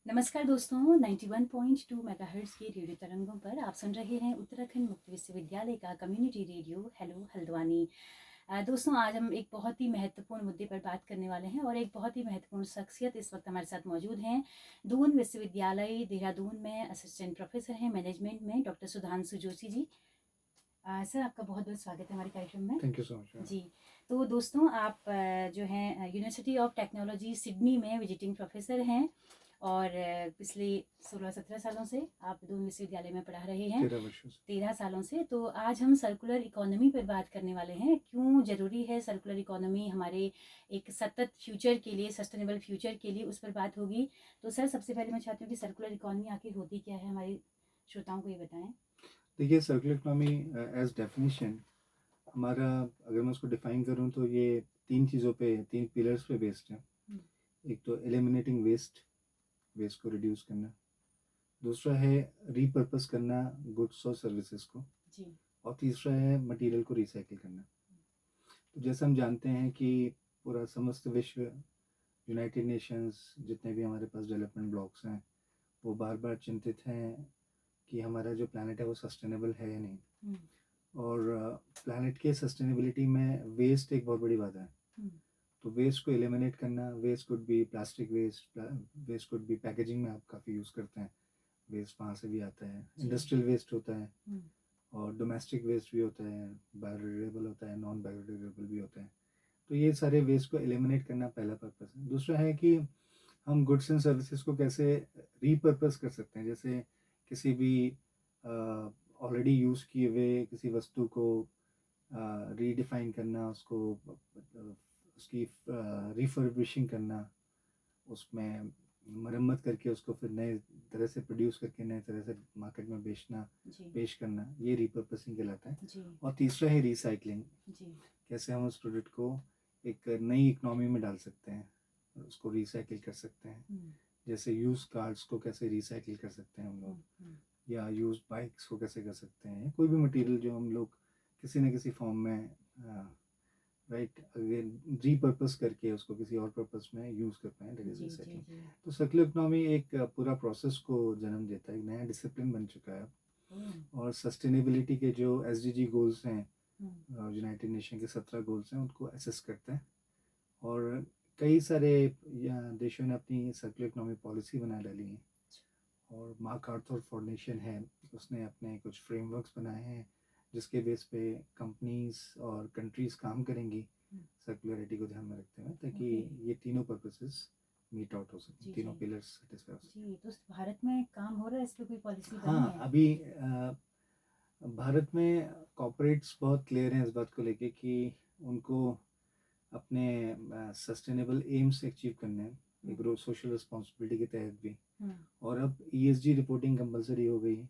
नमस्कार दोस्तों, 91.2 मेगाहर्ट्ज़ की रेडियो तरंगों पर आप सुन रहे हैं उत्तराखंड मुक्त विश्वविद्यालय का कम्युनिटी रेडियो हेलो हल्द्वानी। दोस्तों, आज हम एक बहुत ही महत्वपूर्ण मुद्दे पर बात करने वाले हैं और एक बहुत ही महत्वपूर्ण शख्सियत इस वक्त हमारे साथ मौजूद हैं। दून विश्वविद्यालय देहरादून में असिस्टेंट प्रोफेसर हैं मैनेजमेंट में, डॉक्टर सुधांशु जोशी जी। सर, आपका बहुत बहुत स्वागत है हमारे कार्यक्रम में। Thank you so much. जी, तो दोस्तों, आप जो हैं यूनिवर्सिटी ऑफ टेक्नोलॉजी सिडनी में विजिटिंग प्रोफेसर हैं और पिछले 16-17 सालों से आप दून विश्वविद्यालय में पढ़ा रहे हैं। 13 वर्षों से। 13 सालों से। तो आज हम सर्कुलर इकोनॉमी पर बात करने वाले हैं। क्यों ज़रूरी है सर्कुलर इकोनॉमी हमारे एक सतत फ्यूचर के लिए, सस्टेनेबल फ्यूचर के लिए, उस पर बात होगी। तो सर, सबसे पहले मैं चाहती हूँ कि सर्कुलर इकोनॉमी आखिर होती क्या है, हमारे श्रोताओं को ये बताएं। देखिए, सर्कुलर इकोनॉमी एज डेफिनेशन हमारा, अगर मैं उसको डिफाइन करूं तो ये तीन पिलर्स पे बेस्ड है। एक तो एलिमिनेटिंग वेस्ट, वेस्ट को रिड्यूस करना। दूसरा है रीपर्पस करना गुड्स और सर्विसेज को जी। और तीसरा है मटेरियल को रिसाइकिल करना। तो जैसे हम जानते हैं कि पूरा समस्त विश्व, यूनाइटेड नेशंस, जितने भी हमारे पास डेवलपमेंट ब्लॉक्स हैं, वो बार बार चिंतित हैं कि हमारा जो प्लानट है वो सस्टेनेबल है या नहीं। और प्लानट के सस्टेनेबिलिटी में वेस्ट एक बहुत बड़ी बात है। तो वेस्ट को एलिमिनेट करना, waste could be plastic waste, waste could be packaging में आप काफ़ी यूज़ करते हैं, वेस्ट वहाँ से भी आता है। इंडस्ट्रियल वेस्ट होता है और डोमेस्टिक वेस्ट भी होता है, बायोडिग्रेडेबल होता है, नॉन बायोडिग्रेडेबल भी होता है। तो ये सारे वेस्ट को एलिमिनेट करना पहला पर्पस है। दूसरा है कि हम गुड्स एंड सर्विसेज को कैसे रीपर्पस कर सकते हैं। जैसे किसी भी ऑलरेडी यूज़ किए हुए किसी वस्तु को रीडिफाइन करना, उसकी रिफर्बिशिंग करना, उसमें मरम्मत करके उसको फिर नए तरह से प्रोड्यूस करके नए तरह से मार्केट में बेचना, पेश करना, ये रिपर्पसिंग कहलाता है। जी। और तीसरा है रिसाइकलिंग। जी। कैसे हम उस प्रोडक्ट को एक नई इकोनॉमी में डाल सकते हैं, उसको रिसाइकिल कर सकते हैं। जैसे यूज कार्स को कैसे रिसाइकिल कर सकते हैं हम लोग, या यूज बाइक्स को कैसे कर सकते हैं, कोई भी मटेरियल जो हम लोग किसी न किसी फॉर्म में राइट अगेन रीपर्पस करके उसको किसी और पर्पस में यूज़ कर पाएँ, दैट इज रिसाइकलिंग। तो सर्कुलर इकोनॉमी एक पूरा प्रोसेस को जन्म देता है, एक नया डिसिप्लिन बन चुका है अब। और सस्टेनेबिलिटी के जो एसडीजी गोल्स हैं, यूनाइटेड नेशन के 17 गोल्स हैं, उनको असेस करता है। और कई सारे देशों ने अपनी सर्कुलर इकोनॉमी पॉलिसी बना डाली है। और मार्क आर्थर फाउंडेशन है, उसने अपने कुछ फ्रेमवर्क्स बनाए हैं जिसके बेस पे कंपनीज और कंट्रीज काम करेंगी सर्कुलरिटी को ध्यान में रखते हुए, ताकि ये तीनों पर्पसेस मीट आउट हो सके, तीनों पिलर्स सेटिस्फाई हो सके। जी, तो भारत में काम हो रहा है, इस पे कोई पॉलिसी बनी हाँ, है? अभी भारत में कॉर्पोरेट्स बहुत क्लियर हैं इस बात को लेके कि उनको अपने सस्टेनेबल एम्स अचीव करने हैं, एक सोशल रिस्पॉन्सिबिलिटी के तहत भी। और अब ईएसजी रिपोर्टिंग कंपलसरी हो गई है।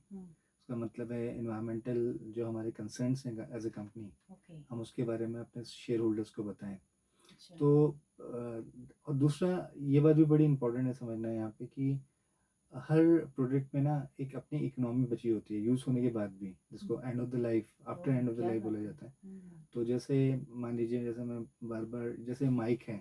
उसका मतलब है एनवायरमेंटल जो हमारे कंसर्न्स हैं एज ए कंपनी, हम उसके बारे में अपने शेयर होल्डर्स को बताएं। तो और दूसरा ये बात भी बड़ी इंपॉर्टेंट है समझना यहाँ पे कि हर प्रोडक्ट में ना एक अपनी इकोनॉमी बची होती है यूज़ होने के बाद भी, जिसको end of the life, after end of the life बोला जाता है। तो जैसे मान लीजिए, जैसे मैं बार बार, जैसे माइक है,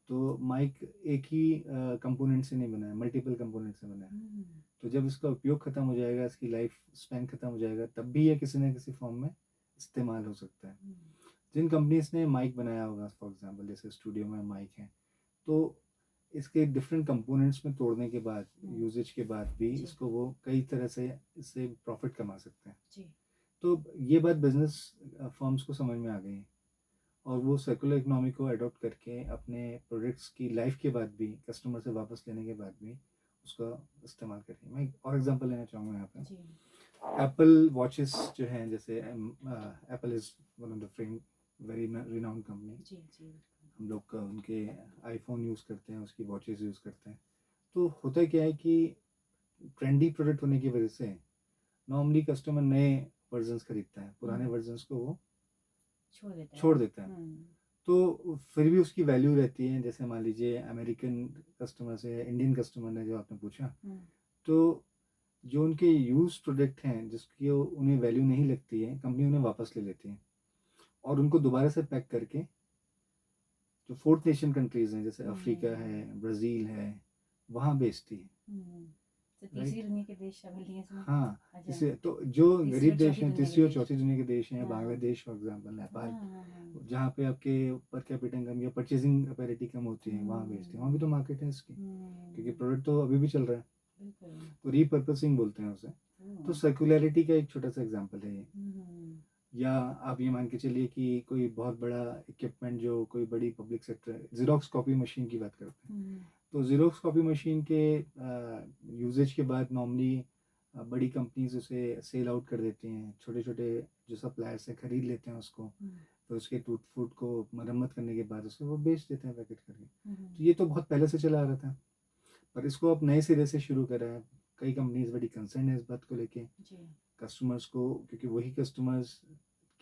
तो माइक एक ही कंपोनेंट से नहीं बना है, मल्टीपल कंपोनेंट से बना है। तो जब इसका उपयोग ख़त्म हो जाएगा, इसकी लाइफ स्पैन ख़त्म हो जाएगा, तब भी ये किसी न किसी फॉर्म में इस्तेमाल हो सकता है। जिन कंपनीज ने माइक बनाया होगा, फॉर एग्जांपल जैसे स्टूडियो में माइक है, तो इसके डिफरेंट कंपोनेंट्स में तोड़ने के बाद, यूजेज के बाद भी इसको वो कई तरह से इससे प्रॉफिट कमा सकते हैं। तो ये बात बिजनेस फर्म्स को समझ में आ गई है और वो सर्कुलर इकोनॉमी को अडॉप्ट करके अपने प्रोडक्ट्स की लाइफ के बाद भी, कस्टमर से वापस लेने के बाद भी उसका इस्तेमाल करें। मैं एक और एग्जांपल लेना चाहूँगा यहाँ पे। एप्पल वॉचेस जो हैं, जैसे Apple is one of the frame very renowned company. हम लोग उनके आईफोन यूज़ करते हैं, उसकी वॉचेस यूज़ करते हैं। तो होता क्या है कि ट्रेंडी प्रोडक्ट होने की वजह से नॉर्मली कस्टमर नए वर्जन्स खरीदता है, पुराने वर्जन्स को वो छोड़ देता है। तो फिर भी उसकी वैल्यू रहती है। जैसे मान लीजिए अमेरिकन कस्टमर से, इंडियन कस्टमर ने जो आपने पूछा, तो जो उनके यूज प्रोडक्ट हैं जिसकी उन्हें वैल्यू नहीं लगती है, कंपनी उन्हें वापस ले लेती है और उनको दोबारा से पैक करके जो फोर्थ नेशन कंट्रीज हैं जैसे अफ्रीका है, ब्राज़ील है, वहाँ बेचती है, तो तीसरी राइट। दुनिया के देश शामिल नहीं है इसमें? हाँ, अच्छा, इससे तो जो तीसरी गरीब और देश चौथी हैं, दुनिया के तीसरी और देश। चौथी दुनिया के देश हैं, हाँ, बांग्लादेश फॉर एग्जांपल, नेपाल, हाँ। जहाँ पे आपके पर कैपिटा इनकम या परचेजिंग कैपेसिटी कम होती है, वहाँ बेचते हैं, वहाँ भी तो मार्केट है इसकी, क्योंकि प्रोडक्ट तो अभी भी चल रहा है, बिल्कुल। तो रीपर्पसिंग बोलते हैं उसे। तो सर्कुलैरिटी का एक छोटा सा एग्जांपल है ये। या आप ये मान के चलिए कि कोई बहुत बड़ा इक्विपमेंट जो कोई बड़ी public sector, xerox copy machine की बात करते हैं, तो जीरोक्स कॉपी मशीन के यूजेज के बाद नॉर्मली बड़ी कंपनीज उसे सेल आउट कर देती हैं, छोटे छोटे जो सप्लायर्स हैं खरीद लेते हैं उसको, तो उसके टूट फूट को मरम्मत करने के बाद उसको वो बेच देते हैं पैकेट करके। तो ये तो बहुत पहले से चला आ रहा था, पर इसको अब नए सिरे से शुरू करा है। कई कंपनीज बड़ी कंसर्न है इस बात को लेके, कस्टमर्स को, क्योंकि वही कस्टमर्स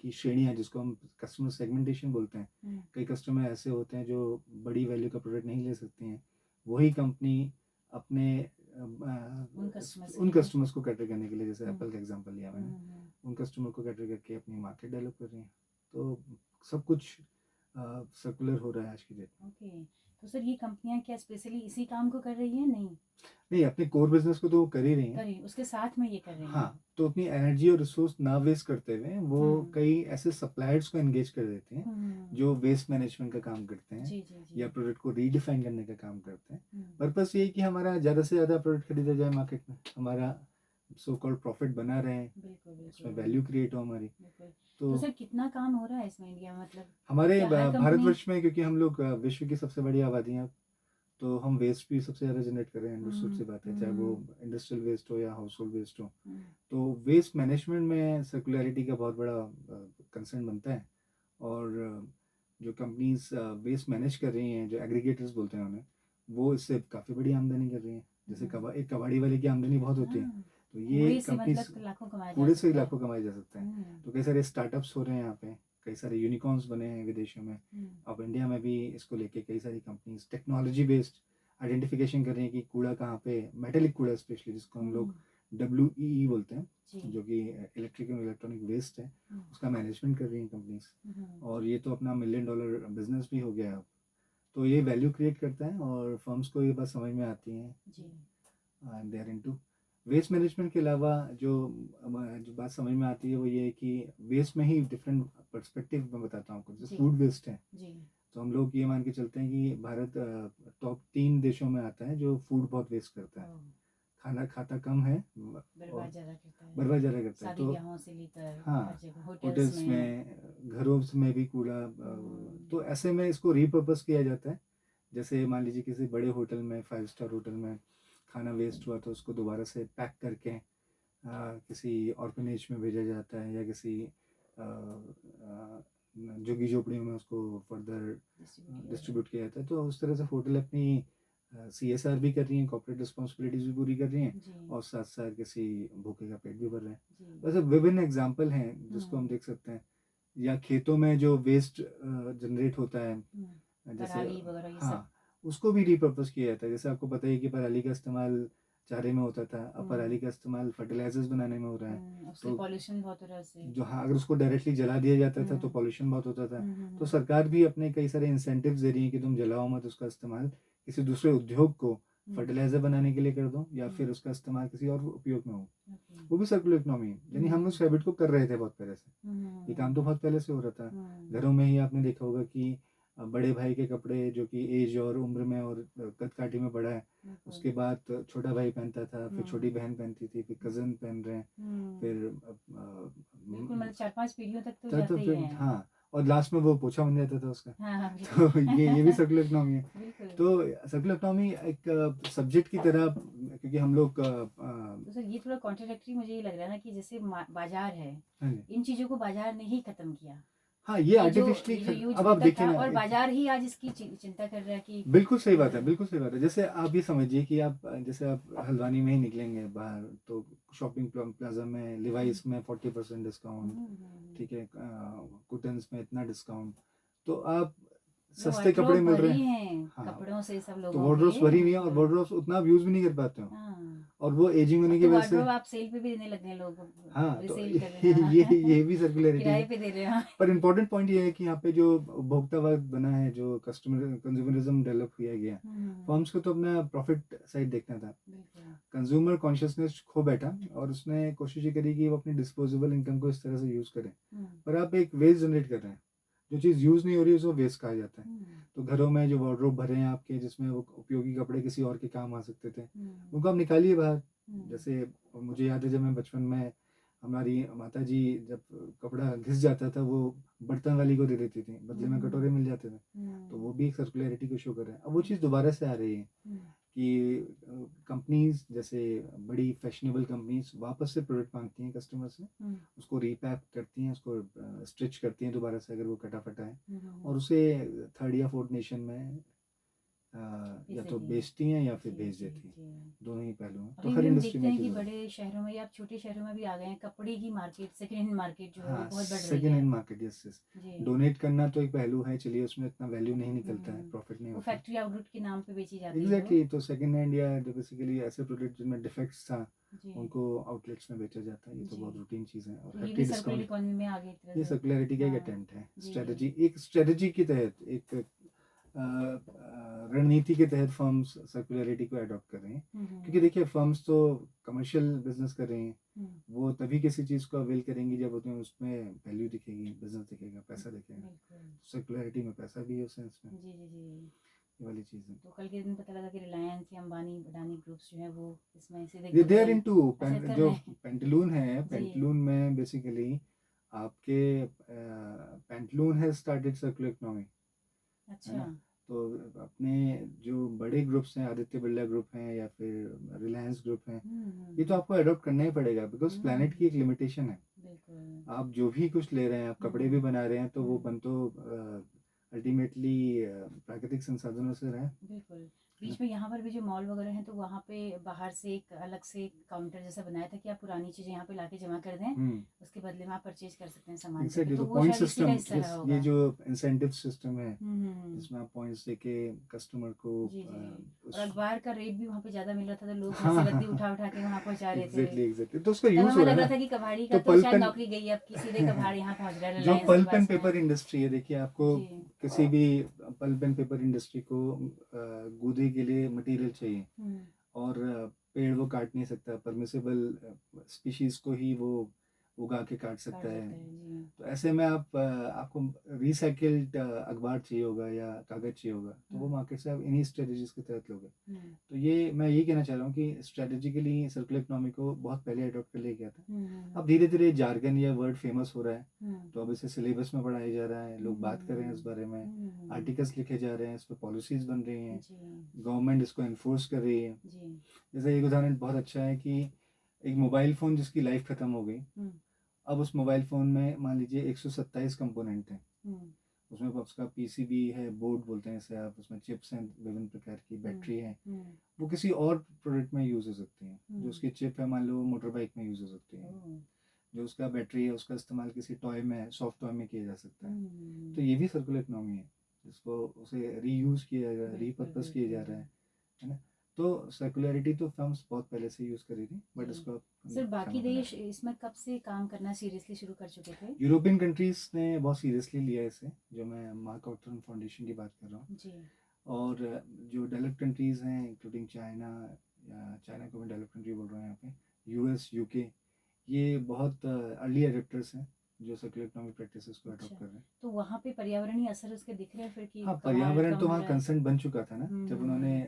की श्रेणियाँ जिसको हम कस्टमर सेगमेंटेशन बोलते हैं, कई कस्टमर ऐसे होते हैं जो बड़ी वैल्यू का प्रोडक्ट नहीं ले सकते हैं, वही कंपनी अपने उन कस्टमर्स को कैटर करने के लिए, जैसे एप्पल का एग्जांपल लिया मैंने, उन कस्टमर को कैटर करके अपनी मार्केट डेवलप कर रही हैं। तो सब कुछ सर्कुलर हो रहा है आज की डेट में। ओके, तो सर ये कंपनियां क्या स्पेशली इसी काम को कर रही हैं? नहीं, अपने कोर बिजनेस को तो वो कर ही रही हैं, उसके साथ में ये कर रही हैं। हाँ, तो अपनी एनर्जी और रिसोर्स ना वेस्ट करते हुए वो कई ऐसे सप्लायर्स को एंगेज कर देते हैं जो वेस्ट मैनेजमेंट का काम करते हैं, या प्रोडक्ट को रीडिफाइन करने का काम करते हैं। पर्पस ये है कि हमारा ज़्यादा से ज़्यादा प्रोडक्ट खरीदा जाए मार्केट में, हमारा सो कॉल्ड प्रॉफिट बना रहे, इसमें वैल्यू क्रिएट हो हमारी। तो सर कितना काम हो रहा है इसमें इंडिया, मतलब हमारे भारतवर्ष में, क्योंकि हम लोग विश्व की सबसे बड़ी आबादी हैं, तो हम वेस्ट भी सबसे ज़्यादा जनरेट कर रहे हैं, अंडरस्टूड सी बात है, चाहे वो इंडस्ट्रियल वेस्ट हो या हाउस होल्ड वेस्ट हो। तो वेस्ट मैनेजमेंट में सर्कुलैरिटी का बहुत बड़ा कंसर्न बनता है, और जो कंपनीज वेस्ट मैनेज कर रही हैं, जो एग्रीगेटर्स बोलते हैं उन्हें, वो इससे काफ़ी बड़ी आमदनी कर रही हैं। जैसे एक कबाड़ी वाले की आमदनी बहुत होती है, तो ये कंपनीज कूड़े से लाखों कमाए जा सकते हैं। तो कई सारे स्टार्टअप्स हो रहे हैं यहाँ पे, कई सारे यूनिकॉर्न्स बने हैं विदेशों में, अब इंडिया में भी इसको लेके कई सारी कंपनीज टेक्नोलॉजी बेस्ड आइडेंटिफिकेशन कर रही हैं कि कूड़ा कहाँ पे, मेटेलिक कूड़ा स्पेशली, जिसको हम लोग WEE बोलते हैं, जो कि इलेक्ट्रिकल इलेक्ट्रॉनिक वेस्ट है, उसका मैनेजमेंट कर रही हैं कंपनीज, और ये तो अपना $1 मिलियन बिजनेस भी हो गया है अब। तो ये वैल्यू क्रिएट करता है, और फर्म्स को ये बात समझ में आती है, and they are into waste management. के अलावा जो बात समझ में आती है वो ये है कि वेस्ट में ही डिफरेंट पर्सपेक्टिव मैं बताता हूँ आपको। जैसे फूड वेस्ट है, तो हम लोग ये मान के चलते हैं कि भारत टॉप 3 देशों में आता है जो फूड बहुत वेस्ट करता है, खाना खाता कम है, बर्बाद ज़्यादा करता है। तो से लेकर हाँ, होटल्स में, घरों में भी कूड़ा, तो ऐसे में इसको रीपर्पस किया जाता है। जैसे मान लीजिए किसी बड़े होटल में, 5 स्टार होटल में खाना वेस्ट हुआ, तो उसको दोबारा से पैक करके किसी ऑर्फनेज में भेजा जाता है, या किसी झुग्गी झोपड़ियों में उसको फर्दर डिस्ट्रीब्यूट किया जाता है। तो उस तरह से होटल अपनी CSR भी कर रही हैं, कॉर्पोरेट रिस्पॉन्सिबिलिटीज भी पूरी कर रही हैं, और साथ साथ किसी भूखे का पेट भी भर रहे हैं। वैसे विभिन्न एग्जाम्पल हैं जिसको हम देख सकते हैं। या खेतों में जो वेस्ट जनरेट होता है, जैसे हाँ, उसको भी रिपर्पस किया जाता है। जैसे आपको पता है कि पराली का इस्तेमाल चारे में होता था, अब पराली का इस्तेमाल फर्टिलाइजर्स बनाने में हो रहा है, तो पॉल्यूशन बहुत हो रहा है जो, हाँ, अगर उसको डायरेक्टली जला दिया जाता था तो पॉल्यूशन बहुत होता था। तो सरकार भी अपने कई सारे इंसेंटिव्स दे रही है कि तुम जलाओ मत, उसका इस्तेमाल किसी दूसरे उद्योग को फर्टिलाइजर बनाने के लिए कर दो, या फिर उसका इस्तेमाल किसी और उपयोग में हो। वो भी सर्कुलर इकोनॉमी है, यानी हम उस हैबिट को कर रहे थे बहुत पहले से। ये काम तो बहुत पहले से हो रहा था। घरों में ही आपने देखा होगा कि बड़े भाई के कपड़े जो कि एज और उम्र में और कद काठी में बड़ा है, उसके बाद छोटा भाई पहनता था, फिर छोटी बहन पहनती थी, फिर कजन पहन रहे हैं, फिर बिल्कुल, मतलब 4-5 पीढ़ियों तक तो जाते ही हैं। हाँ, और लास्ट में वो पोछा बन जाता था उसका। तो ये भी सर्कुलर इकोनॉमी है। तो सर्कुलर इकोनॉमी एक सब्जेक्ट की तरह, क्योंकि हम लोग तो सर ये थोड़ा कॉन्ट्राडिक्टरी मुझे ये लग रहा है ना, कि जैसे बाजार है, इन चीजों को बाजार ने ही खत्म किया। हाँ, ये आर्टिफिशियली, अब आप देखिए ना, और बाजार ही आज इसकी चिंता कर रहा है कि बिल्कुल सही बात है, बिल्कुल सही बात है। जैसे आप ये समझिए कि आप, जैसे आप हल्द्वानी में ही निकलेंगे बाहर, तो शॉपिंग प्लाजा में लिवाइस में 40% डिस्काउंट, ठीक है, कुटन्स में इतना डिस्काउंट, तो आप सस्ते कपड़े मिल रहे हैं, कपड़ों से सब तो लोगों वार्डरोब्स भरी हुई है, और के वार्डरोब्स उतना आप यूज भी नहीं कर पाते हो। और वो एजिंग होने अब की तो वजह से वार्डरोब आप सेल पे भी देने लग गए हैं लोग, हाँ, तो रीसेल कर रहे हैं। ये भी सर्कुलरिटी किराए है। पे दे रहे हैं। पर इम्पोर्टेंट पॉइंट ये है कि यहाँ पे जो उपभोक्तावाद बना है, जो कस्टमर कंज्यूमरिज्म डेवलप किया गया, फर्म्स को तो अपना प्रॉफिट साइड देखना था। बिल्कुल। कंज्यूमर कॉन्शियसनेस खो बैठा और उसने कोशिश ये करी कि वो अपनी डिस्पोजेबल इनकम को इस तरह से यूज़ करे। पर आप एक वेस्ट जनरेट कर रहे हैं, जो चीज़ यूज़ नहीं हो रही है उसको वेस्ट कहा जाता है। तो घरों में जो वार्डरोब भरे हैं आपके, जिसमें वो उपयोगी कपड़े किसी और के काम आ सकते थे, उनको आप निकालिए बाहर। जैसे मुझे याद है जब मैं बचपन में, हमारी माता जी जब कपड़ा घिस जाता था वो बर्तन वाली को दे देती थी, बदले में कटोरे मिल जाते थे। तो वो भी एक सर्कुलरिटी को शो कर रहा है। अब वो चीज़ दोबारा से आ रही है कि कंपनीज जैसे बड़ी फैशनेबल कंपनीज वापस से प्रोडक्ट मांगती हैं कस्टमर से, उसको रीपैक करती हैं, उसको स्टिच करती हैं दोबारा से अगर वो कटा फटा है, और उसे थर्ड या फोर्थ नेशन में या तो बेचती हैं या फिर भेज देती हैं। दोनों ही पहलू हैं। तो अभी हर भी हम इंडस्ट्री देखते में हैं कि चीज़ बड़े शहरों में या छोटे शहरों में भी आ गए हैं कपड़े की मार्केट, सेकंड हैंड मार्केट जो है वो हाँ, बहुत बढ़ रही सेकेंड है। Hand market, yes yes. जी। डोनेट करना तो एक पहलू है, चलिए उसमें इतना वैल्यू नहीं निकलता है, हम्म, प्रॉफिट नहीं वो होता। फैक्ट्री आउटलेट के नाम पे बेची जाती है एग्जैक्टली, तो सेकेंड हैंड या जो बेसिकली ऐसे प्रोडक्ट जिनमें डिफेक्ट्स था, जी। उनको आउटलेट्स में बेचा जाता है। ये तो जी। बहुत रूटीन चीज़ है। और तो ये भी फैक्ट्री सर्कुलर डिस्काउंट, इकोनॉमी में आ गई एक तरह ये से। सर्कुलरिटी का एक हाँ। अटेम्प्ट है। जी, स्ट्रेटजी, एक स्ट्रेटजी के तहत, एक रणनीति के तहत फर्म्स सर्कुलरिटी को अडॉप्ट कर रहे हैं। क्योंकि देखिए फर्म्स तो कमर्शियल बिजनेस कर रहे हैं, वो तभी किसी चीज़ को अवेल करेंगी जब उन्हें उसमें वैल्यू दिखेगी, बिजनेस दिखेगा, पैसा दिखेगा। सर्कुलरिटी में पैसा भी है उस सेंस में, जी जी जी। ये वाली चीज़ है। तो कल के दिन पता लगा कि रिलायंस या अंबानी अडानी ग्रुप्स जो है वो इसमें से दे आर इनटू असर कर जो रहे हैं। पेंटलून है, जी। पेंटलून में बेसिकली आपके Pantaloon has started circular economy, है अच्छा। ना। तो अपने जो बड़े ग्रुप्स हैं, आदित्य बिरला ग्रुप हैं या फिर रिलायंस ग्रुप हैं, ये तो आपको अडॉप्ट करना ही पड़ेगा, बिकॉज प्लानट की एक लिमिटेशन है। बिल्कुल। आप जो भी कुछ ले रहे हैं, आप कपड़े भी बना रहे हैं, तो वो बन तो अल्टीमेटली प्राकृतिक संसाधनों से रहे हैं। बिल्कुल। बीच में यहाँ पर भी जो मॉल वगैरह हैं तो वहाँ पे बाहर से एक अलग से काउंटर जैसा बनाया था कि आप पुरानी चीज़ें यहाँ पे लाके जमा कर दें, उसके बदले में आप परचेज कर सकते हैं सामान करके। एग्जैक्टली, तो तो वो पॉइंट शायद इसी का सिस्टम, हिस्सा रहा ये होगा। जो इंसेंटिव सिस्टम है, हम्म। जिसमें आप पॉइंट्स देके कस्टमर को जी जी। उस और अखबार का रेट भी वहाँ पे ज़्यादा मिल रहा था तो लोग घर हाँ से हाँ रद्दी उठा उठा के वहाँ पहुँचा रहे थे। एग्जैक्टली एग्जैक्टली, तो उसका तब यूज हमें हो रहा लग है रहा ना। था कि कबाड़ी तो का तो शायद पल्पन नौकरी गई, अब की सीधे कबाड़ यहाँ पहुँच रहा है जो रिलायंस के पल्प एंड पास में। पेपर इंडस्ट्री है, देखिए आपको जी। किसी भी पल्प एंड पेपर इंडस्ट्री को गूदे के लिए मटेरियल चाहिए, और पेड़ वो काट नहीं सकता, परमिसेबल स्पीशीज को ही वो उगा के काट सकता है। जी। तो ऐसे में आप आपको रिसाइकिल्ड अखबार चाहिए होगा या कागज़ चाहिए होगा, तो वो मार्केट से आप इन्हीं स्ट्रेटजीज के तहत लोगे। तो ये मैं यही कहना चाह रहा हूँ कि स्ट्रेटेजिकली सर्कुलर इकोनॉमी को बहुत पहले अडॉप्ट कर लिया गया था। अब धीरे धीरे जार्गन या वर्ड फेमस हो रहा है, तो अब इसे सिलेबस में पढ़ाया जा रहा है, लोग बात कर रहे हैं इस बारे में, आर्टिकल्स लिखे जा रहे हैं, इस पर पॉलिसीज बन रही हैं, गवर्नमेंट इसको इन्फोर्स कर रही है। जैसे एक उदाहरण बहुत अच्छा है कि एक मोबाइल फ़ोन जिसकी लाइफ ख़त्म हो गई, अब उस मोबाइल फ़ोन में मान लीजिए 127 कंपोनेंट हैं, उसमें उसका पीसीबी है, बोर्ड बोलते हैं इसे आप, उसमें चिप्स हैं, विभिन्न प्रकार की बैटरी है, वो किसी और प्रोडक्ट में यूज़ हो सकती हैं। जो उसकी चिप है मान लो मोटर बाइक में यूज़ हो सकती है, जो उसका बैटरी है उसका इस्तेमाल किसी टॉय में, सॉफ्ट टॉय में किया जा सकता है। तो ये भी सर्कुलर इकोनॉमी है, जिसको उसे रीयूज़ किया जा रहा है, रीपर्पस किया जा रहा है ना। तो सर्कुलरिटी तो फर्म्स बहुत पहले से यूज़ करी थी, बट इसको सर बाकी देश इसमें कब से काम करना सीरियसली शुरू कर चुके थे? यूरोपियन कंट्रीज ने बहुत सीरियसली लिया इसे, जो मैं मार्क आउटरन फाउंडेशन की बात कर रहा हूँ। जी। और जो डेवलप्ड कंट्रीज़ हैं इंक्लूडिंग चाइना, या चाइना को मैं डेवलप्ड कंट्री बोल रहा हूँ यहाँ पे, यूएस, यूके, ये बहुत अर्ली एडेप्टर्स हैं जो सर्कुलर इकोनॉमिक प्रैक्टिसेस को अडॉप्ट कर रहे हैं। तो वहाँ पे पर्यावरणीय असर उसके दिख रहे हैं फिर कि हाँ, कबाड़ पर्यावरण कम तो हो वहाँ रहा है? कंसर्न बन चुका था ना, जब उन्होंने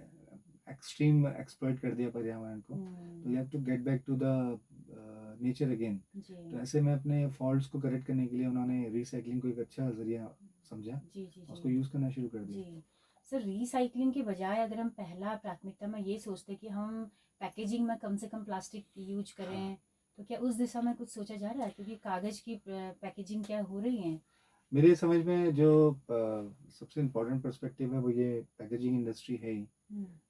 एक्सट्रीम एक्सप्लॉइट कर दिया पर्यावरण को, तो you have to get back to the nature again. तो ऐसे में अपने फॉल्ट्स को करेक्ट करने के लिए उन्होंने रिसाइकलिंग को एक अच्छा जरिया समझा, उसको यूज़ करना शुरू कर दिया। जी। सर रिसाइकलिंग के बजाय अगर हम पहला प्राथमिकता में ये सोचते कि हम पैकेजिंग में कम से कम प्लास्टिक यूज करें, तो क्या उस दिशा में कुछ सोचा जा रहा है? क्योंकि कागज़ की पैकेजिंग क्या हो रही है? मेरे समझ में जो सबसे इम्पोर्टेंट पर्सपेक्टिव है वो ये पैकेजिंग इंडस्ट्री है ही।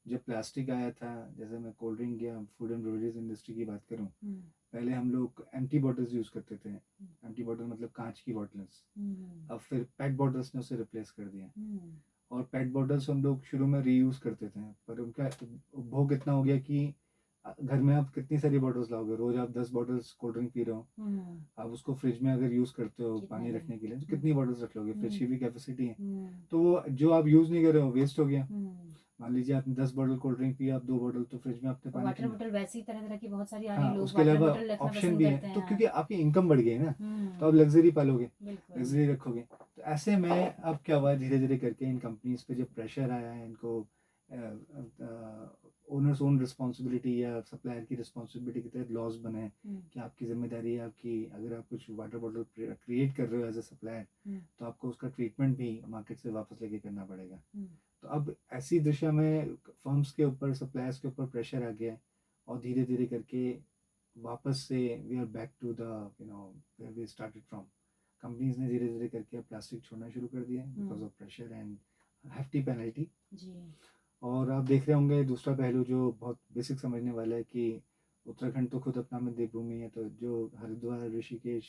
जब प्लास्टिक आया था, जैसे मैं कोल्ड ड्रिंक या फूड एंड बेवरेजेस इंडस्ट्री की बात करूं, पहले हम लोग एम्प्टी बॉटल्स यूज़ करते थे। एम्प्टी बॉटल मतलब कांच की बॉटल्स। अब फिर पेट बॉटल्स ने उसे रिप्लेस कर दिया, और पेट बॉटल्स हम लोग शुरू में रीयूज़ करते थे, पर उनका उपभोग इतना हो गया कि घर में आप कितनी सारी बॉटल्स लाओगे, रोज आप 10 बॉटल्स कोल्ड ड्रिंक पी रहे हो, आप उसको फ्रिज में अगर यूज करते हो कितना पानी है? रखने के लिए, तो कितनी बॉटल्स रख लोगे, फ्रिज की भी कैपेसिटी है। हम्म, तो वो जो आप यूज नहीं कर रहे हो वेस्ट हो गया। हम्म। मान लीजिए आपने 10 बॉटल कोल्ड ड्रिंक पी, आप 2 बॉटल तो फ्रिज में आपने और पानी वाटर की। बॉटल वैसे ही तरह-तरह की बहुत सारी आ रही है, हाँ, लोग उसके वाटर अलावा बॉटल रखना ऑप्शन पसंद भी है, करते हैं। तो हाँ। क्योंकि आपकी इनकम बढ़ गई है ना, तो आप हुँ, लग्जरी पालोगे, बिल्कुल। लग्जरी रखोगे। तो ऐसे में अब क्या हुआ, धीरे-धीरे करके इन कंपनीज़ पे जब प्रेशर आया है, इनको ओनर्स ओन रिस्पॉन्सिबिलिटी या सप्लायर की रिस्पॉन्सिबिलिटी के तहत लॉज बने हैं हुँ, कि आपकी ज़िम्मेदारी है, आपकी अगर आप कुछ वाटर बॉटल क्रिएट कर रहे हो एज अ सप्लायर, हुँ, तो आपको उसका ट्रीटमेंट भी मार्केट से वापस लेके करना पड़ेगा। हुँ, तो अब ऐसी दिशा में फर्म्स के ऊपर, सप्लायर्स के ऊपर प्रेशर आ गया है, और धीरे-धीरे करके वापस से we are back to the where we started from. Companies ने धीरे-धीरे करके अब प्लास्टिक छोड़ना शुरू कर दिया है because of pressure and hefty penalty. जी। और आप देख रहे होंगे दूसरा पहलू जो बहुत बेसिक समझने वाला है कि उत्तराखंड तो खुद अपना में देवभूमि है, तो जो हरिद्वार, ऋषिकेश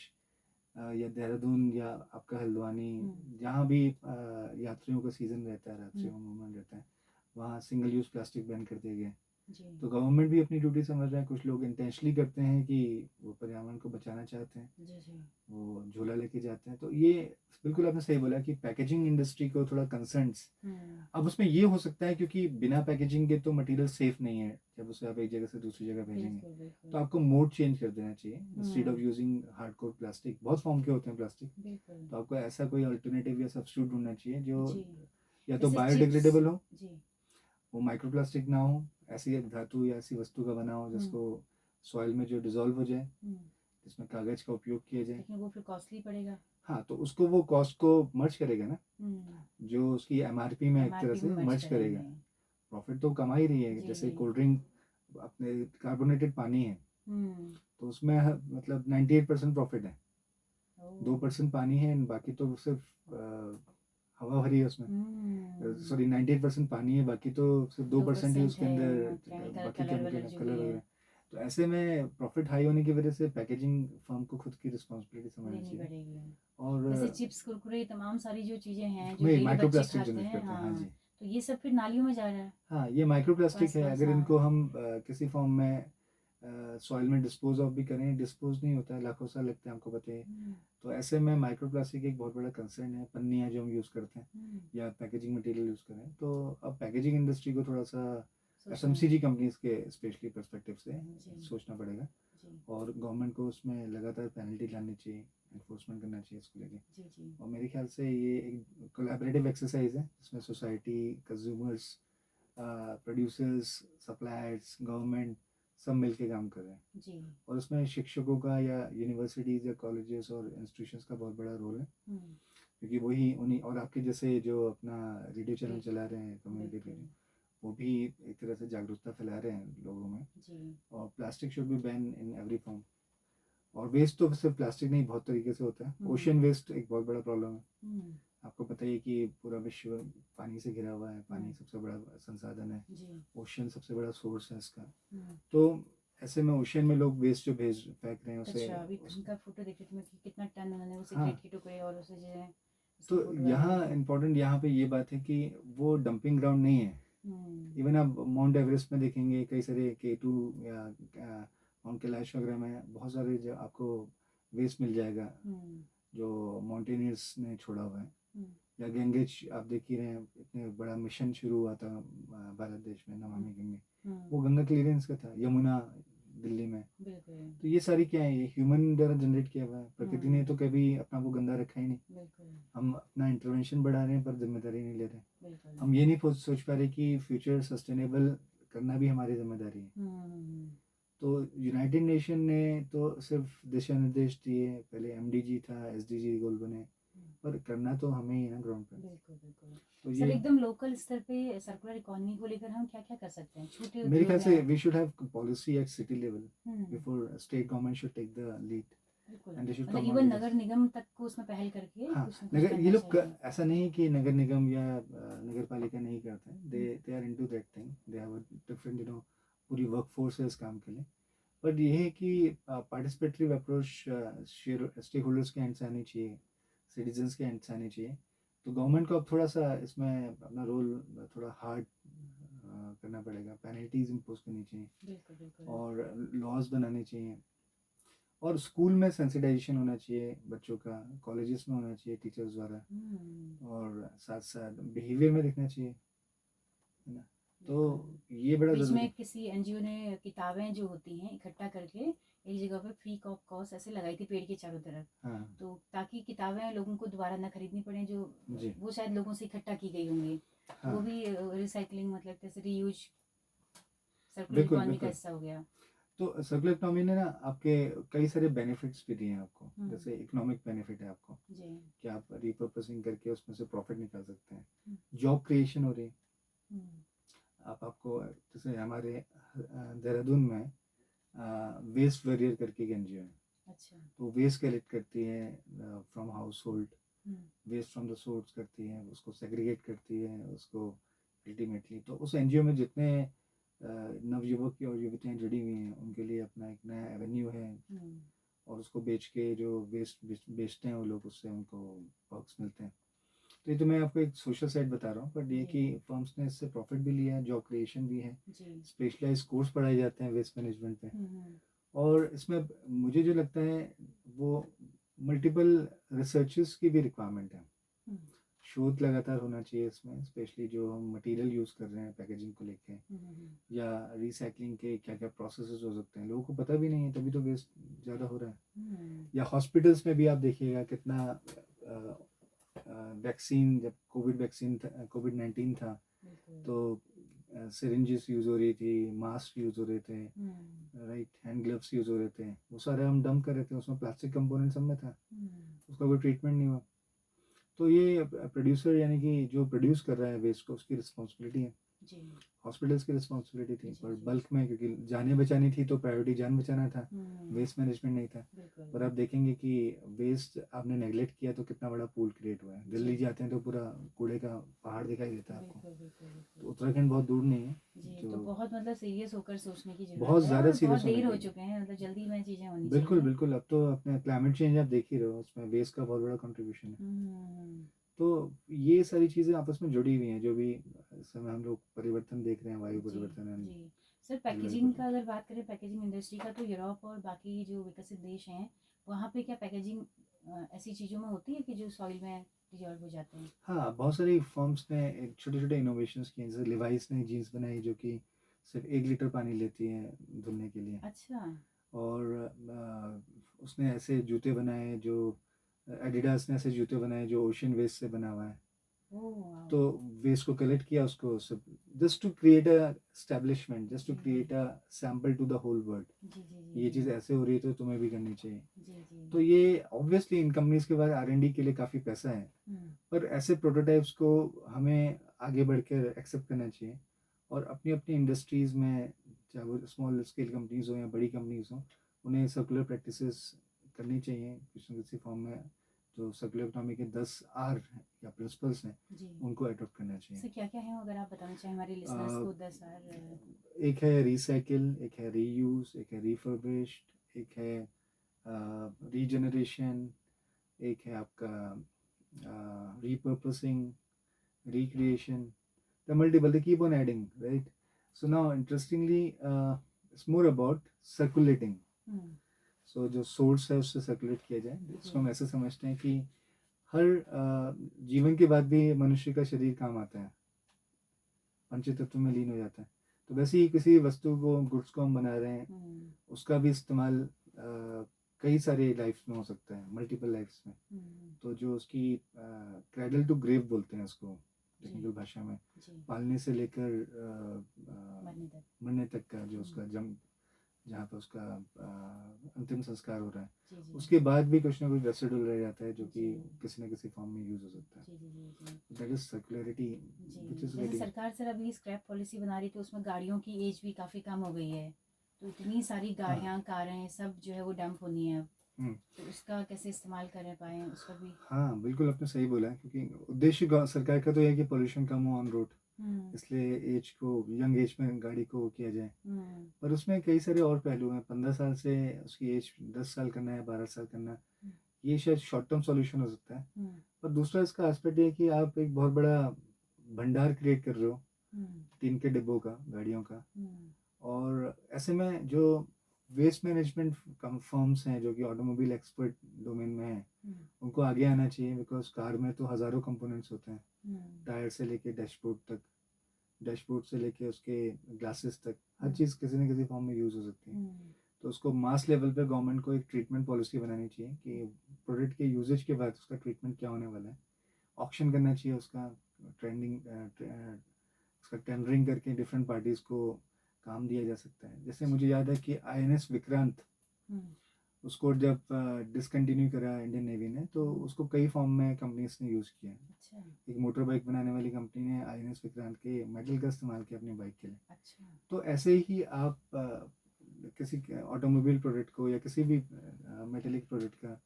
या देहरादून या आपका हल्द्वानी, जहाँ भी यात्रियों का सीज़न रहता है, रात्रि मूवमेंट रहता है, वहाँ सिंगल यूज़ प्लास्टिक बैन कर दिया गया है। जी। तो गवर्नमेंट भी अपनी ड्यूटी समझ रहा है, कुछ लोग इंटेंशनली करते हैं कि वो पर्यावरण को बचाना चाहते हैं, जी, जी। वो झोला लेके जाते हैं। तो ये बिल्कुल आपने सही बोला कि पैकेजिंग इंडस्ट्री को थोड़ा कंसर्न्स। हुँ, अब उसमें ये हो सकता है क्योंकि बिना पैकेजिंग के तो मटेरियल सेफ नहीं है, जब उसे आप एक जगह से दूसरी जगह भेजेंगे, बिल्कुल, बिल्कुल। तो आपको मोड चेंज कर देना चाहिए। Instead of using hardcore plastic, बहुत फॉर्म के होते हैं प्लास्टिक, बिल्कुल। तो आपको ऐसा कोई अल्टरनेटिव या सब्स्टिट्यूट ढूंढना चाहिए जो जी, या तो जैसे चिप्स। बायोडिग्रेडेबल हो, जी। वो माइक्रोप्लास्टिक ना हो, ऐसी एक धातु या ऐसी वस्तु का बना हो हुँ, जिसको सॉइल में जो डिजॉल्व हो जाए, हुँ, जिसमें कागज का उपयोग किया जाए। लेकिन वो फिर कॉस्टली पड़ेगा। हाँ, तो उसको वो कॉस्ट को मर्ज करेगा ना, हुँ, जो उसकी एमआरपी में एक तरह एमआरपी से में मर्ज मर्ज करेगा। करेंगे। प्रॉफिट तो कमा ही रही है, जी। जैसे कोल्ड ड्रिंक अपने कार्बोनेटेड पानी है, हुँ, तो उसमें मतलब 98% प्रॉफिट है, ओह! 2% पानी है, बाकी तो सिर्फ हवा भरी है उसमें। हुँ, सॉरी, 98% पानी है, बाकी तो सिर्फ 2% ही 2% उसके है अंदर केमिकल, बाकी कलर केमिकल वलर जो भी कलर है, वगैरह। तो ऐसे में प्रॉफिट हाई होने की वजह से पैकेजिंग फर्म को खुद की रिस्पॉन्सिबिलिटी समझनी लेनी चाहिए। पड़ेगी। जैसे और चिप्स, कुरकुरे, तमाम सारी जो चीज़ें हैं, जो वही डेली माइक्रो बच्चे प्लास्टिक खाते जनरेट हैं, करते हैं, हाँ हाँ, जी। तो ये सब फिर नालियों में जा रहा है। हाँ, ये माइक्रो प्लास्टिक है, आस-पास, अगर हाँ। इनको हम किसी फॉर्म में सॉइल में डिस्पोज ऑफ भी करें, डिस्पोज नहीं होता है, लाखों साल लगते हैं, आपको पता है। हुँ, तो ऐसे में माइक्रो प्लास्टिक एक बहुत बड़ा कंसर्न है, पन्नियाँ जो हम यूज़ करते हैं हुँ, या पैकेजिंग मटेरियल यूज़ करें, तो अब पैकेजिंग इंडस्ट्री को थोड़ा सा सोचना है। एफएमसीजी कंपनीज के स्पेशली पर्सपेक्टिव से जी, सोचना पड़ेगा, जी, और गवर्नमेंट को उसमें लगातार पेनल्टी लानी चाहिए, एनफोर्समेंट करना चाहिए इसको लेके। जी, जी। और मेरे ख्याल से ये एक कोलैबोरेटिव एक्सरसाइज है, जिसमें society, consumers, producers, suppliers, government सब मिलके काम कर रहे हैं। जी। और उसमें शिक्षकों का या यूनिवर्सिटीज़ या कॉलेजेस और इंस्टीट्यूशंस का बहुत बड़ा रोल है, हुँ, क्योंकि वही उन्हीं, और आपके जैसे जो अपना रेडियो चैनल बिल्कुल, चला रहे हैं, कम्युनिटी बिल्कुल। रेडियो, वो भी एक तरह से जागरूकता फैला रहे हैं लोगों में। जी, और plastic should be ban in every form. और वेस्ट तो सिर्फ प्लास्टिक नहीं, बहुत तरीके से होता है। हुँ, ओशियन वेस्ट एक बहुत बड़ा प्रॉब्लम है। हुँ, आपको पता ही है कि पूरा विश्व पानी से घिरा हुआ है, पानी हुँ, सबसे बड़ा संसाधन है, जी, ओशियन सबसे बड़ा सोर्स है इसका। हुँ। तो ऐसे में ओशियन में लोग वेस्ट जो भेज फेंक रहे हैं उसे कचरा, अभी उनका फ़ोटो देख रही थी मैं कि कितना टन उन्होंने वो हाँ, सिगरेट के टुकड़े और उसे जो है, उसकी तो फ़ोटो डाली यहाँ है। इम्पोर्टेंट यहाँ पे ये बात है कि वो डंपिंग ग्राउंड नहीं है। हुँ, इवन आप माउंट एवरेस्ट में देखेंगे, कई सारे K2 या माउंट कैलाश वगैरह में बहुत सारे जो आपको वेस्ट मिल जाएगा, हुँ, जो माउंटेनियर्स ने छोड़ा हुआ है। हुँ, या गंगेज आप देख ही रहे हैं, इतने बड़ा मिशन शुरू हुआ था भारत देश में, हुँ, नमामि गंगे, हुँ, वो गंगा क्लियरेंस का था, यमुना दिल्ली में। बिल्कुल, तो ये सारी क्या है, ये ह्यूमन द्वारा जनरेट किया हुआ है, प्रकृति ने हुँ, तो कभी अपना वो गंदा रखा ही नहीं। बिल्कुल, हम अपना इंटरवेंशन बढ़ा रहे हैं पर जिम्मेदारी नहीं ले रहे। बिल्कुल। हम ये नहीं सोच पा रहे कि फ्यूचर सस्टेनेबल करना भी हमारी जिम्मेदारी है। हुँ, तो यूनाइटेड नेशन ने तो सिर्फ दिशा निर्देश दिए, पहले एमडीजी था, एसडीजी गोल बने, हुँ, पर करना तो हमें ही है ना ग्राउंड पे। बिल्कुल, बिल्कुल। तो सर ये एकदम लोकल स्तर पे सर्कुलर इकोनॉमी को लेकर हम क्या-क्या कर सकते हैं? छोटे मेरे ख्याल उद्योग से हैं। We should have policy at city level hmm, before state government should take the lead बिल्कुल। एंड दे शुड मतलब कम आउट इवन विद नगर दिस। निगम तक को उसमें पहल करके हाँ, कुछ न कुछ नगर ये करना लोग चाहिए। ऐसा नहीं है कि नगर निगम या नगर पालिका नहीं करते हैं, hmm, they are into that thing, they have a different पूरी वर्क फोर्स है इस काम के लिए। बट ये है कि पार्टिसिपेटरी अप्रोच स्टेक होल्डर्स के एंड से आनी चाहिए, सिटीजन्स के एंड से आनी चाहिए। तो गवर्नमेंट को अब थोड़ा सा इसमें अपना रोल थोड़ा हार्ड करना पड़ेगा, पेनल्टीज इम्पोज करनी चाहिए बिल्कुल बिल्कुल। और लॉज बनाने चाहिए। और स्कूल में सेंसिटाइजेशन होना चाहिए बच्चों का, कॉलेजेस में होना चाहिए टीचर्स द्वारा, और साथ साथ बिहेवियर में देखना चाहिए, है ना। तो ये बड़ा बीच ज़रूरी। में किसी एनजीओ ने किताबें जो होती हैं इकट्ठा करके एक जगह पे फ्री ऑफ कॉस्ट ऐसे लगाई थी पेड़ के चारों तरफ, हाँ तो ताकि किताबें लोगों को दोबारा ना खरीदनी पड़े, जो जी वो शायद लोगों से इकट्ठा की गई होंगी, हाँ वो भी रिसाइकलिंग मतलब जैसे रीयूज सर्कुलर बिल्कुल इकोनॉमी का बिल्कुल। हिस्सा हो गया। तो सर्कुलर इकोनॉमी ने ना आपके कई सारे बेनिफिट्स भी दिए हैं आपको। हम्म, जैसे इकोनॉमिक बेनिफिट है आपको जी। कि आप रिपर्पसिंग करके उसमें से प्रॉफिट निकाल सकते हैं, हम्म, जॉब क्रिएशन हो रही है। हम्म, आपको जैसे हमारे देहरादून में वेस्ट वॉरियर करके एक एनजीओ है, अच्छा। तो वेस्ट कलेक्ट करती है from household, hmm, waste from the source करती है, उसको सेग्रीगेट करती है, उसको अल्टीमेटली तो उस एनजीओ में जितने नवयुवक और युवतियाँ जुड़ी हुई हैं उनके लिए अपना एक नया एवेन्यू है, हम्म, और उसको बेच के जो वेस्ट बेचते हैं वो लोग, उससे उनको पर्क्स मिलते हैं। तो ये तो मैं आपको एक सोशल साइड बता रहा हूँ, बट ये जी कि फर्म्स ने इससे प्रॉफिट भी लिया है, जॉब क्रिएशन भी है, जी। स्पेशलाइज कोर्स पढ़ाए जाते हैं वेस्ट मैनेजमेंट पे। हम्म, और इसमें मुझे जो लगता है वो मल्टीपल रिसर्चेस की भी रिक्वायरमेंट है, हम्म, शोध लगातार होना चाहिए इसमें, स्पेशली जो हम मटेरियल यूज़ कर रहे हैं पैकेजिंग को लेके, हम्म, या रिसाइकलिंग के क्या क्या प्रोसेसेस हो सकते हैं, लोगों को पता भी नहीं है, तभी तो वेस्ट ज़्यादा हो रहा है। हम्म, या हॉस्पिटल्स में भी आप देखिएगा कितना वैक्सीन, जब कोविड-19 था बिल्कुल। तो सिरिंजेस यूज़ हो रही थी, मास्क यूज़ हो रहे थे, हम्म, राइट, हैंड ग्लव्स यूज़ हो रहे थे, वो सारे हम डंप कर रहे थे, उसमें प्लास्टिक कंपोनेंट सब में था, हम्म, उसका कोई ट्रीटमेंट नहीं हुआ। तो ये प्रोड्यूसर यानी कि जो प्रोड्यूस कर रहा है वेस्ट को, उसकी रिस्पॉन्सिबिलिटी है, जी हॉस्पिटल्स की रिस्पॉन्सिबिलिटी थी, जी पर जी। बल्क में क्योंकि जानें बचानी थी तो प्रायोरिटी जान बचाना था, वेस्ट मैनेजमेंट नहीं था। बिल्कुल। पर आप देखेंगे कि वेस्ट आपने नेगलेक्ट किया तो कितना बड़ा पूल क्रिएट हुआ है। दिल्ली जी जाते हैं तो पूरा कूड़े का पहाड़ दिखाई देता है आपको। बिल्कुल बिल्कुल तो बिल्कुल। उत्तराखंड बहुत दूर नहीं है, जी, तो जो बहुत मतलब सीरियस होकर सोचने की ज़रूरत बहुत है, ज़्यादा और बहुत सीरियस होने देर हो की। चुके हैं, मतलब जल्दी में चीज़ें होनी बिल्कुल चाहिए। बिल्कुल, अब तो अपने क्लाइमेट चेंज आप देख ही रहे हो, उसमें वेस्ट का बहुत बड़ा कंट्रीब्यूशन है। हम्म, तो ये सारी चीज़ें आपस में जुड़ी हुई हैं, जो भी इस समय हम लोग परिवर्तन देख रहे हैं, वायु जी परिवर्तन एंड जी। सर जलवायु पैकेजिंग का परिवर्तन। अगर बात करें, पैकेजिंग इंडस्ट्री का, तो यूरोप और बाकी जो विकसित देश हैं वहाँ पे क्या पैकेजिंग ऐसी चीज़ों में होती है कि जो सॉइल में डिजॉल्व हो जाते हैं? हाँ, बहुत सारी फर्म्स ने छोटे छोटे इनोवेशंस किए हैं, जैसे लिवाइस ने जीन्स बनाई जो कि सिर्फ 1 लीटर पानी लेती है धुलने के लिए। अच्छा। और उसने ऐसे जूते बनाए जो, एडिडास ने ऐसे जूते बनाए जो ओशन वेस्ट से बना हुआ है। Oh wow. तो वेस्ट को कलेक्ट किया, उसको सब just to create a establishment, just to जी create a sample to the whole world, जी जी जी ये जी चीज़ ऐसे हो रही है तो तुम्हें भी करनी चाहिए। जी जी। तो ये ऑब्वियसली इन कंपनीज के पास R&D के लिए काफ़ी पैसा है, हम्म, पर ऐसे प्रोटोटाइप्स को हमें आगे बढ़कर एक्सेप्ट करना चाहिए, और अपनी अपनी इंडस्ट्रीज़ में, चाहे वो स्मॉल स्केल कंपनीज हो या बड़ी कंपनीज हो, उन्हें सर्कुलर प्रैक्टिसेस करनी चाहिए किसी न किसी फॉर्म में। जो सर्कुलर इकोनॉमी के 10 R या प्रिंसिपल्स हैं, जी। उनको अडॉप्ट करना चाहिए। सर क्या क्या है, अगर आप बताना चाहें हमारे लिसनर्स अ, को 10 आर? एक है रिसाइकिल, एक है रीयूज, एक है रिफर्बिश्ड, एक है रीजनरेशन, एक है आपका repurposing, recreation. The multiple, they keep on adding, right? So now, interestingly, it's more about circulating. So जो सोर्स है उससे सर्कुलेट किया जाए, इसको हम ऐसे समझते हैं कि हर जीवन के बाद भी मनुष्य का शरीर काम आता है, पंचतत्व में लीन हो जाता है। तो वैसे ही किसी वस्तु को, गुड्स को हम बना रहे हैं, उसका भी इस्तेमाल कई सारे लाइफ्स में हो सकता है, मल्टीपल लाइफ्स में। तो जो उसकी क्रैडल टू ग्रेव बोलते हैं उसको टेक्निकल भाषा में, पालने से लेकर मरने तक का जो उसका जहाँ पर उसका अंतिम संस्कार हो रहा है, उसके बाद भी कुछ ना कुछ रेसिडुअल रह जाता है जो कि किसी न किसी फॉर्म में यूज हो सकता है। दैट इज सर्कुलरिटी, व्हिच इज जैसे सरकार सर अभी स्क्रैप पॉलिसी बना रही, तो उसमें गाड़ियों की एज भी काफ़ी कम हो गई है, तो इतनी सारी गाड़ियाँ कारें सब जो है वो डंप होनी है अब, तो उसका कैसे इस्तेमाल कर पाए उस पर भी? हाँ बिल्कुल, आपने सही बोला है, क्योंकि उद्देश्य सरकार का तो यह है कि पोल्यूशन कम हो ऑन रोड, इसलिए एज को, यंग एज में गाड़ी को किया जाए। पर उसमें कई सारे और पहलू हैं। 15 साल से उसकी एज 10 साल करना है, 12 साल करना है, ये शायद शॉर्ट टर्म सॉल्यूशन हो सकता है। पर दूसरा इसका एस्पेक्ट ये है कि आप एक बहुत बड़ा भंडार क्रिएट कर रहे हो टीन के डिब्बों का, गाड़ियों का। और ऐसे में जो वेस्ट मैनेजमेंट फर्म्स हैं जो कि ऑटोमोबाइल एक्सपर्ट डोमेन में हैं, उनको आगे आना चाहिए, बिकॉज कार में तो हज़ारों कंपोनेंट्स होते हैं, टायर से लेके डैशबोर्ड तक, डैशबोर्ड से लेके उसके ग्लासेस तक, हर चीज़ किसी न किसी फॉर्म में यूज़ हो सकती है। तो उसको मास लेवल पे गवर्नमेंट को एक ट्रीटमेंट पॉलिसी बनानी चाहिए कि प्रोडक्ट के यूजेज के बाद उसका ट्रीटमेंट क्या होने वाला है। ऑक्शन करना चाहिए उसका, ट्रेंडिंग उसका टेंडरिंग करके डिफरेंट पार्टीज़ को काम दिया जा सकता है। जैसे मुझे याद है कि INS विक्रांत, उसको जब डिसकंटिन्यू करा इंडियन नेवी ने, तो उसको कई फॉर्म में कंपनीज ने यूज़ किया है। अच्छा। एक मोटर बाइक बनाने वाली कंपनी ने INS विक्रांत के मेटल का इस्तेमाल किया अपनी बाइक के लिए। अच्छा। तो ऐसे ही आप किसी ऑटोमोबाइल प्रोडक्ट को या किसी भी मेटेलिक प्रोडक्ट का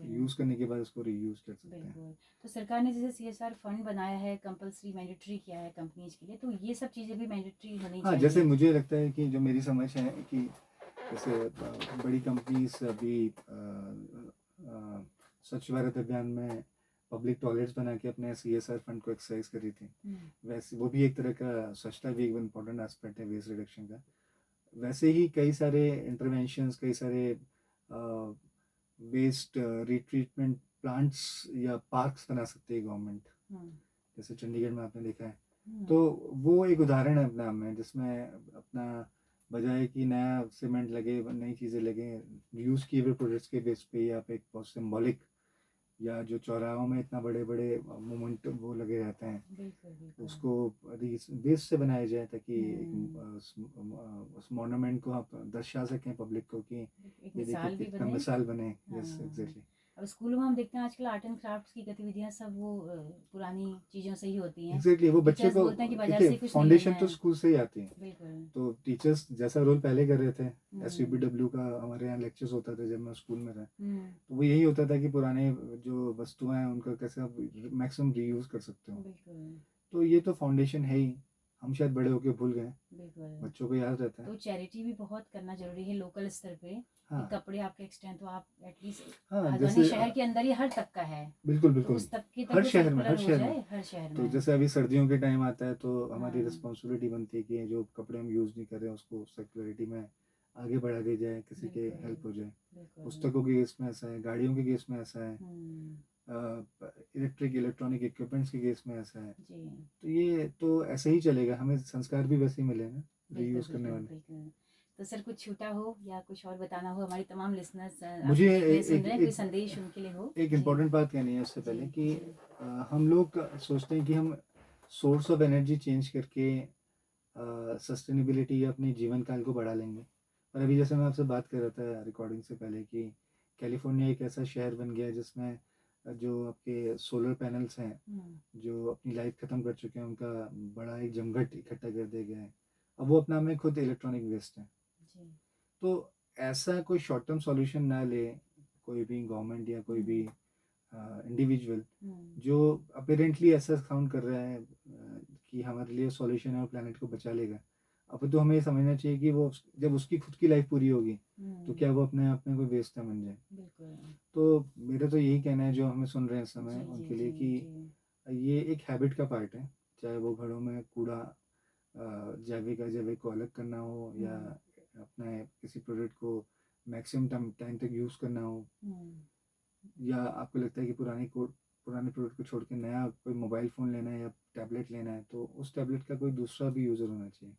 यूज़ करने के बाद उसको रीयूज़ कर सकते हैं। तो सरकार ने जैसे CSR फंड बनाया है, कंपल्सरी मैंडेटरी किया है कंपनीज के लिए, तो ये सब चीज़ें भी मैंडेटरी होनी हाँ, चाहिए। जैसे मुझे लगता है कि जो मेरी समझ है कि जैसे बड़ी कंपनीज अभी स्वच्छ भारत अभियान में पब्लिक टॉयलेट्स बना के अपने CSR फंड को एक्सरसाइज कर रही थी, वैसे वो भी एक तरह का, स्वच्छता भी एक इम्पोर्टेंट एस्पेक्ट है वेस्ट रिडक्शन का। वैसे ही कई सारे इंटरवेंशंस, कई सारे वेस्ट रिट्रीटमेंट प्लांट्स या पार्क्स बना सकती है गवर्नमेंट, जैसे चंडीगढ़ में आपने देखा है। तो वो एक उदाहरण है अपने आप में, जिसमें अपना बजाय कि नया सीमेंट लगे, नई चीज़ें लगे, यूज़ किए हुए प्रोडक्ट्स के बेस पे, या पे एक बहुत सिम्बॉलिक, या जो चौराहों में इतना बड़े बड़े मोमेंट वो लगे रहते हैं, उसको वेस्ट से बनाया जाए, ताकि उस मोनूमेंट को आप दर्शा सकें पब्लिक को कि ये देखिए कितना मिसाल बने। Yes, exactly. अब स्कूलों में हम देखते हैं आजकल आर्ट एंड क्राफ्ट्स की गतिविधियां सब वो पुरानी चीज़ों से ही होती हैं। एग्जैक्टली, वो बच्चे को बोलते हैं कि बाजार से कुछ फाउंडेशन तो स्कूल से ही आती है। बिल्कुल। तो टीचर्स जैसा रोल पहले कर रहे थे, SUBW का हमारे यहाँ लेक्चर्स होता था जब मैं स्कूल में था, तो वो यही होता था कि पुराने जो वस्तुएं हैं उनका कैसे आप मैक्सिमम रीयूज कर सकते हो। तो ये तो फाउंडेशन है ही, हम शायद बड़े होके भूल गए, बच्चों को याद रहता है। तो चैरिटी भी बहुत करना जरूरी है लोकल स्तर पे। हाँ, कपड़े आपके एक्सटेंड तो आप एटलीस्ट, हाँ, जैसे शहर के अंदर ही हर तबका है, बिल्कुल बिल्कुल, तो उस तबके तक हर वो शहर में, हर सर्कुलर शहर हो में, जाए, हर शहर तो में। जैसे अभी सर्दियों के टाइम आता है तो हमारी रिस्पॉन्सिबिलिटी बनती है कि जो कपड़े हम यूज़ नहीं कर रहे हैं उसको सर्कुलरिटी में आगे बढ़ा दी जाए, किसी के हेल्प हो जाए। पुस्तकों के केस में ऐसा है, गाड़ियों के केस में ऐसा है, इलेक्ट्रॉनिक इक्विपमेंट्स के केस में ऐसा है। तो ये तो ऐसे ही चलेगा, हमें संस्कार भी वैसे ही मिले ना, रीयूज करने वाले। तो सर कुछ छूटा हो या कुछ और बताना हो हमारे तमाम लिसनर्स, मुझे कोई संदेश उनके लिए हो? एक इम्पोर्टेंट बात कहनी है उससे पहले कि हम लोग सोचते हैं कि हम सोर्स ऑफ एनर्जी चेंज करके सस्टेनेबिलिटी या अपने जीवन काल को बढ़ा लेंगे। पर अभी जैसे मैं आपसे बात कर रहा था रिकॉर्डिंग से पहले कि कैलिफोर्निया एक ऐसा शहर बन गया है जिसमें जो आपके सोलर पैनल्स हैं, जो अपनी लाइफ ख़त्म कर चुके हैं, उनका बड़ा एक जमघट इकट्ठा कर दिया गया है। अब वो अपना में खुद इलेक्ट्रॉनिक वेस्ट है। तो ऐसा कोई शॉर्ट टर्म सॉल्यूशन ना ले कोई भी गवर्नमेंट या कोई भी इंडिविजुअल जो अपेरेंटली ऐसा साउंड कर रहा है कि हमारे लिए सॉल्यूशन है और प्लानट को बचा लेगा। अब तो हमें ये समझना चाहिए कि वो जब उसकी खुद की लाइफ पूरी होगी तो क्या वो अपने आप में कोई वेस्ट ना बन जाए। तो मेरा तो यही कहना है जो हमें सुन रहे हैं इस समय उनके लिए कि ये एक हैबिट का पार्ट है, चाहे वो घरों में कूड़ा जैविक अजैविक को अलग करना हो या अपने किसी प्रोडक्ट को मैक्सिमम टाइम तक यूज़ करना हो, या आपको लगता है कि पुराने प्रोडक्ट को छोड़ के नया कोई मोबाइल फ़ोन लेना है या टैबलेट लेना है, तो उस टैबलेट का कोई दूसरा भी यूज़र होना चाहिए।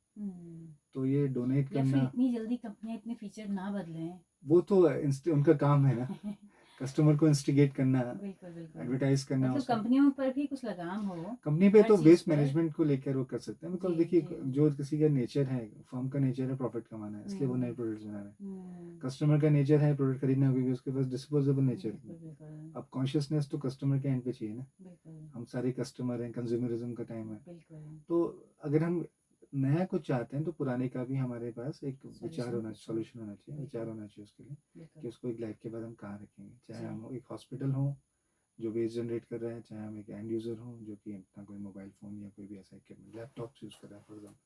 तो ये डोनेट करना, इतनी जल्दी कंपनियां इतने फीचर ना बदलें, वो तो उनका काम है ना कस्टमर को इंस्टिगेट करना, एडवर्टाइज करना, मतलब कंपनियों पर भी कुछ लगाम हो। कंपनी पे तो वेस्ट मैनेजमेंट को लेकर वो कर सकते हैं, बिकॉज देखिए जो किसी का नेचर है, फर्म का नेचर है प्रॉफिट कमाना है, इसलिए वो नए प्रोडक्ट्स बना रहे हैं। कस्टमर का नेचर है प्रोडक्ट खरीदना, क्योंकि उसके पास डिस्पोजेबल नेचर है। अब कॉन्शियसनेस तो कस्टमर के एंड पे चाहिए ना, हम सारे कस्टमर हैं, कंज्यूमरिज्म का टाइम है। तो अगर हम नया कुछ चाहते हैं तो पुराने का भी हमारे पास एक विचार होना, सॉल्यूशन होना चाहिए, विचार होना चाहिए उसके लिए कि उसको एक लाइफ के बाद हम कहाँ रखेंगे। चाहे हम एक हॉस्पिटल हो जो वेस्ट जनरेट कर रहा है, चाहे हम एक एंड यूज़र हो जो कि अपना कोई मोबाइल फ़ोन या कोई भी ऐसा इक्विपमेंट लैपटॉप यूज़ कर रहा है फॉर एग्जाम्पल,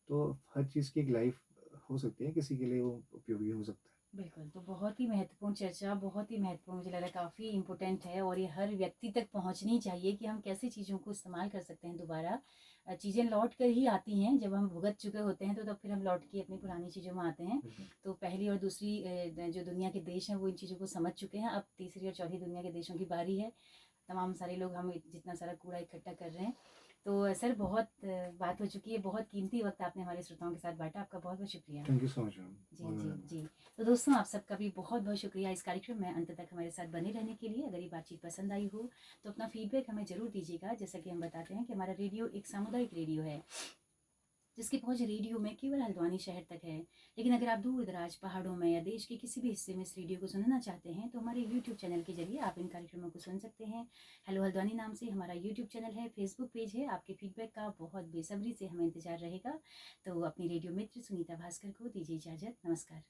तो हर चीज़ की एक लाइफ हो सकती है, किसी के लिए वो उपयोगी हो सकता है। बिल्कुल, तो बहुत ही महत्वपूर्ण चर्चा, बहुत ही महत्वपूर्ण, मुझे लग रहा है काफ़ी इम्पोर्टेंट है और ये हर व्यक्ति तक पहुंचनी चाहिए कि हम कैसे चीज़ों को इस्तेमाल कर सकते हैं दोबारा। चीज़ें लौट कर ही आती हैं जब हम भुगत चुके होते हैं, तो तब फिर हम लौट के अपनी पुरानी चीज़ों में आते हैं। तो पहली और दूसरी जो दुनिया के देश हैं वो इन चीज़ों को समझ चुके हैं, अब तीसरी और चौथी दुनिया के देशों की बारी है। तमाम सारे लोग हम जितना सारा कूड़ा इकट्ठा कर रहे हैं। तो सर बहुत बात हो चुकी है, बहुत कीमती वक्त आपने हमारे श्रोताओं के साथ बांटा, आपका बहुत बहुत शुक्रिया। थैंक यू सो मच जी जी जी। तो दोस्तों आप सबका भी बहुत बहुत शुक्रिया इस कार्यक्रम में अंत तक हमारे साथ बने रहने के लिए। अगर ये बातचीत पसंद आई हो तो अपना फीडबैक हमें ज़रूर दीजिएगा। जैसा कि हम बताते हैं कि हमारा रेडियो एक सामुदायिक रेडियो है जिसकी पहुंच रेडियो में केवल हल्द्वानी शहर तक है। लेकिन अगर आप दूर दराज पहाड़ों में या देश के किसी भी हिस्से में इस रेडियो को सुनना चाहते हैं तो हमारे यूट्यूब चैनल के जरिए आप इन कार्यक्रमों को सुन सकते हैं। हेलो हल्द्वानी नाम से हमारा यूट्यूब चैनल है, फेसबुक पेज है। आपके फीडबैक का बहुत बेसब्री से हमें इंतजार रहेगा। तो अपनी रेडियो मित्र सुनीता भास्कर को दीजिए इजाज़त। नमस्कार।